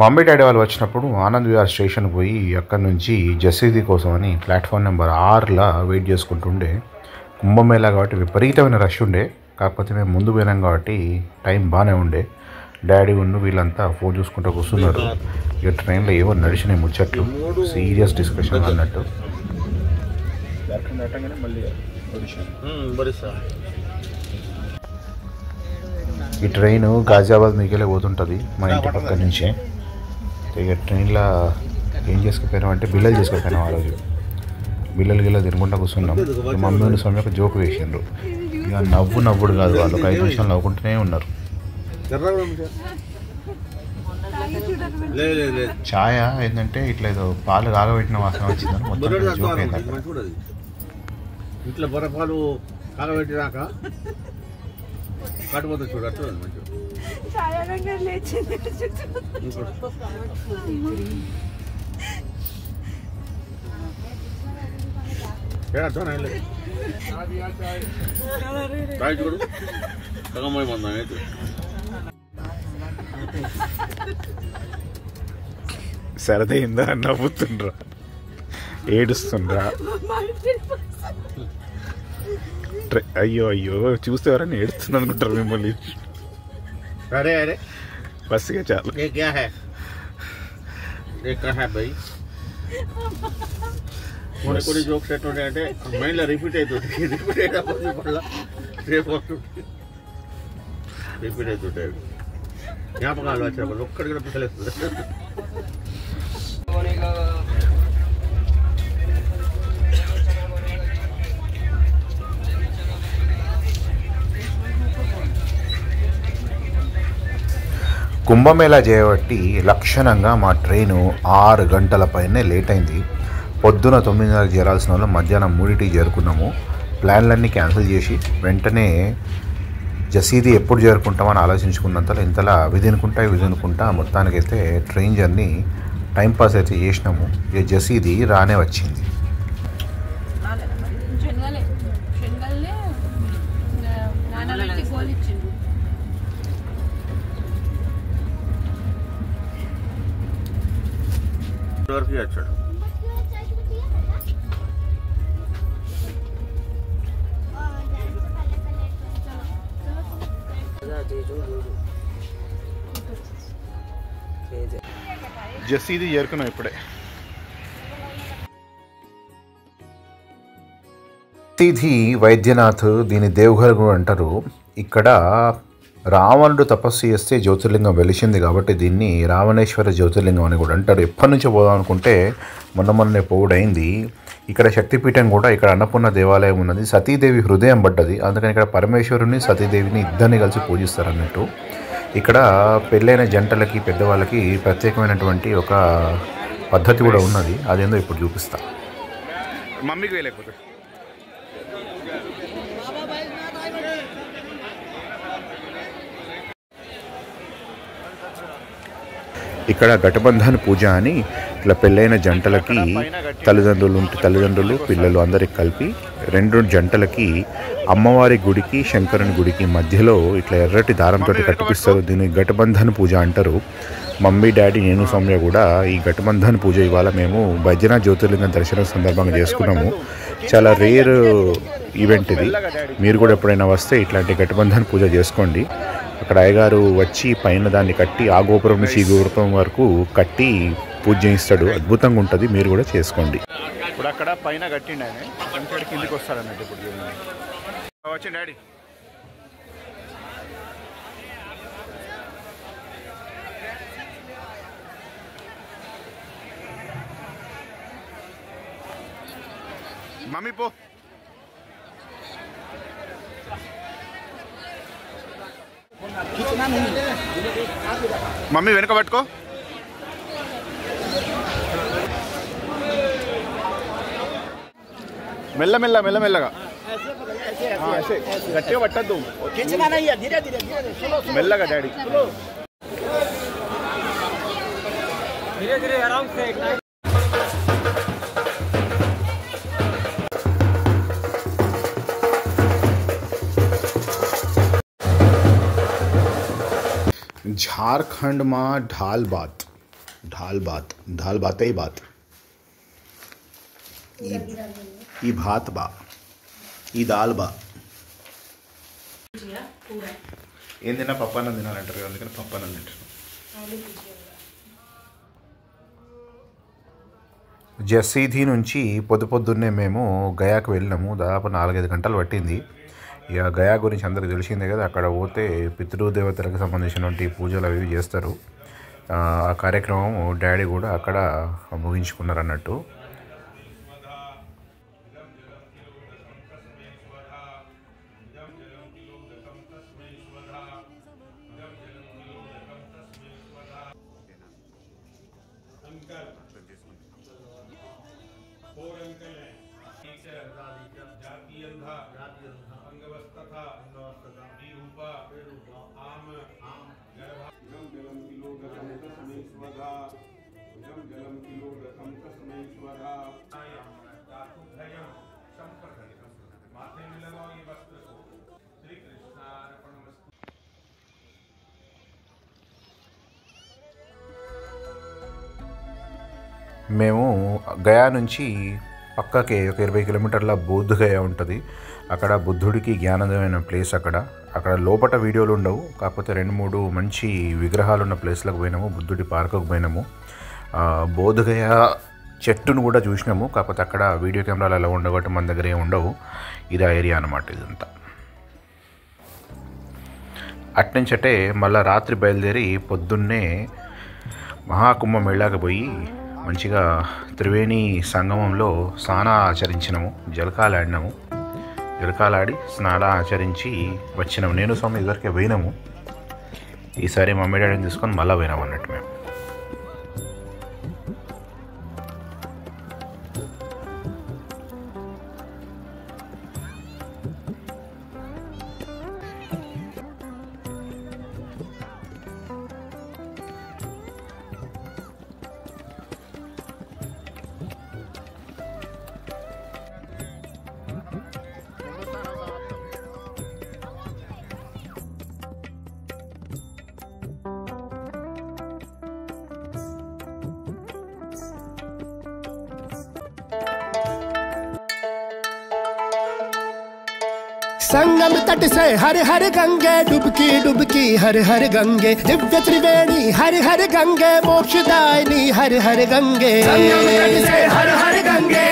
Mummy daddy వాళ్ళు వచ్చినప్పుడు Anand Vihar station పోయి అక్కడి నుంచి జసీదీ కోసం అని ప్లాట్ఫామ్ నెంబర్ 6లా వెయిట్ చేసుకుంటుండే. కుంభమేళా కాబట్టి విపరీతమైన రష్ ఉండే. కాకపోతే మేము ముందు పోయినాం కాబట్టి టైం బాగానే ఉండే. డాడీ ఉన్న వీళ్ళంతా ఫోన్ చూసుకుంటూ కూర్చున్నారు. ఇక ట్రైన్లో ఏవో నడిచినాయి ముచ్చట్లు, సీరియస్ డిస్కషన్ అన్నట్టు. ఈ ట్రైన్ గాజియాబాద్ మీకెళ్ళి పోతుంటుంది మా ఇంటి పక్క నుంచి. ఇక ట్రైన్లో ఏం చేసుకుపోయినాం అంటే బిల్లలు చేసుకుపోయినాం. ఆ రోజు బిల్లలు గిల్ల తినుకుంటా కూర్చున్నాం. మమ్మీ స్వామి ఒక జోకు వేసిండ్రు. ఇక నవ్వుడు కాదు, వాళ్ళు ఒక 5 నిమిషాలు నవ్వుకుంటూనే ఉన్నారు. ఛాయ ఏంటంటే ఇట్లా ఏదో పాలు కాగబెట్టిన వాసన వచ్చిందని మొత్తం జోక్ అయింది. ఇట్లా బొరపాలు కాగబెట్టినాక కాటుపోతే చూడట్టు చూడు సగమై మందా సరదైందా, నవ్వుతుండ్రా, ఏడుస్తుండ్రా. అయ్యో అయ్యో చూస్తే ఎవరైనా ఏడుస్తుంది అనుకుంటారు మిమ్మల్ని. అరే అరే బస్సుగా చాలు. కొన్ని జోక్స్ ఎట్లుంటాయి అంటే మైండ్లో రిపీట్ అవుతుంది. రిపీట్ అవుతుంటాయి. జ్ఞాపకాలు వచ్చినప్పుడు ఒక్కడి కూడా పిసలేస్తుంది. కుంభమేళా చేయబట్టి లక్షణంగా మా ట్రైను 6 గంటల పైనే లేట్ అయింది. పొద్దున 9:30 చేరాల్సిన వాళ్ళు మధ్యాహ్నం 3కి చేరుకున్నాము. ప్లాన్లన్నీ క్యాన్సిల్ చేసి వెంటనే జసీదీ ఎప్పుడు చేరుకుంటామని ఆలోచించుకున్నంతలో ఇంతలా విధినుకుంటా మొత్తానికైతే ట్రైన్ జర్నీ టైంపాస్ అయితే చేసినాము. ఇక జసీదీ రానే వచ్చింది. వచ్చాడు జసీదీ చేరుకున్నాం ఇప్పుడే. జసీదీ వైద్యనాథ్, దీని దేవ్ఘర్ కూడా అంటారు. ఇక్కడ రావణుడు తపస్సు చేస్తే జ్యోతిర్లింగం వెలిసింది కాబట్టి దీన్ని రావణేశ్వర జ్యోతిర్లింగం అని కూడా అంటారు. ఎప్పటి నుంచో పోదాం అనుకుంటే మొన్నే పోవుడైంది. ఇక్కడ శక్తిపీఠం కూడా, ఇక్కడ అన్నపూర్ణ దేవాలయం ఉన్నది. సతీదేవి హృదయం పడ్డది, అందుకని ఇక్కడ పరమేశ్వరుని సతీదేవిని ఇద్దరిని కలిసి పూజిస్తారు అన్నట్టు. ఇక్కడ పెళ్ళైన జంటలకి పెద్దవాళ్ళకి ప్రత్యేకమైనటువంటి ఒక పద్ధతి కూడా ఉన్నది. అదేందో ఇప్పుడు చూపిస్తా. మమ్మీకి వేయలేకపోతే ఇక్కడ ఘటబంధన్ పూజ అని ఇట్లా పెళ్ళైన జంటలకి తల్లిదండ్రులు పిల్లలు అందరికి కలిపి 2 జంటలకి అమ్మవారి గుడికి శంకరుని గుడికి మధ్యలో ఇట్లా ఎర్రటి దారంతో కట్టిపిస్తారు. దీన్ని ఘటబంధన్ పూజ అంటారు. మమ్మీ డాడీ నేను సౌమ్య కూడా ఈ ఘటబంధన్ పూజ ఇవాళ మేము బైద్యనాథ్ జ్యోతిర్లింగం దర్శనం సందర్భంగా చేసుకున్నాము. చాలా రేర్ ఈవెంట్ ఇది. మీరు కూడా ఎప్పుడైనా వస్తే ఇట్లాంటి ఘటబంధన్ పూజ చేసుకోండి. అక్కడ అయ్యగారు వచ్చి పైన దాన్ని కట్టి ఆ గోపురం నుంచి ఈ గోపురం వరకు కట్టి పూజ చేయిస్తాడు. అద్భుతంగా ఉంటుంది, మీరు కూడా చేసుకోండి. ఇప్పుడు అక్కడ పైన కట్టిండి ఆయన, కొంచెం కిందికి వస్తాడన్నట్టు. ఇప్పుడు వచ్చి డాడీ మమ్మీ పో. మమ్మీ వెనక పట్టుకో. మెల్లగా గట్టిగా పట్టద్దు, మెల్లగా డాడీ. झारखंड में ढाल बात दाल बात ही बात ఈ భాత్ బా ఈ దాల్ బా ఏం తిన్నా పప్పన్నం తినాలంటారు అందుకని పప్పన్నం తింటారు. జసీధి నుంచి పొద్దున్నే మేము గయాకు వెళ్ళినాము. దాదాపు 4-5 గంటలు పట్టింది. ఇక గయా గురించి అందరికి తెలిసిందే కదా. అక్కడ పోతే పితృదేవతలకు సంబంధించినటువంటి పూజలు అవి చేస్తారు. ఆ కార్యక్రమం డాడీ కూడా అక్కడ ముగించుకున్నారు అన్నట్టు. మేము గయా నుంచి పక్కకి ఒక 20 కిలోమీటర్ల బౌద్ధ గయా ఉంటుంది. అక్కడ బుద్ధుడికి జ్ఞానోదయమైన ప్లేస్. అక్కడ లోపల వీడియోలు ఉండవు, కాకపోతే 2-3 మంచి విగ్రహాలు ఉన్న ప్లేస్లకు పోయినాము. బుద్ధుడి పార్కుకు పోయినాము. బౌద్ధ గయా చెట్టును కూడా చూసినాము, కాకపోతే అక్కడ వీడియో కెమెరాలు అలా ఉండవు కాబట్టి మన దగ్గర ఏమి ఉండవు. ఇది ఆ ఏరియా అన్నమాట. ఇదంతా అట్నుంచటే మళ్ళీ రాత్రి బయలుదేరి పొద్దున్నే మహాకుంభమేళాకి పోయి మంచిగా త్రివేణి సంగమంలో స్నానం ఆచరించినాము. జలకాలాడినాము. జలకాలాడి స్నానం ఆచరించి వచ్చినాము. నేను స్వామి ఇదివరకే పోయినాము. ఈసారి మమ్మీ డాడీని తీసుకొని మళ్ళీ పోయినాము అన్నట్టు మేము. संगम तट से हर हर गंगे डुबकी डुबकी हर हर गंगे दिव्य त्रिवेणी हर हर गंगे मोक्षदायिनी हर हर गंगे संगम तट से हर हर गंगे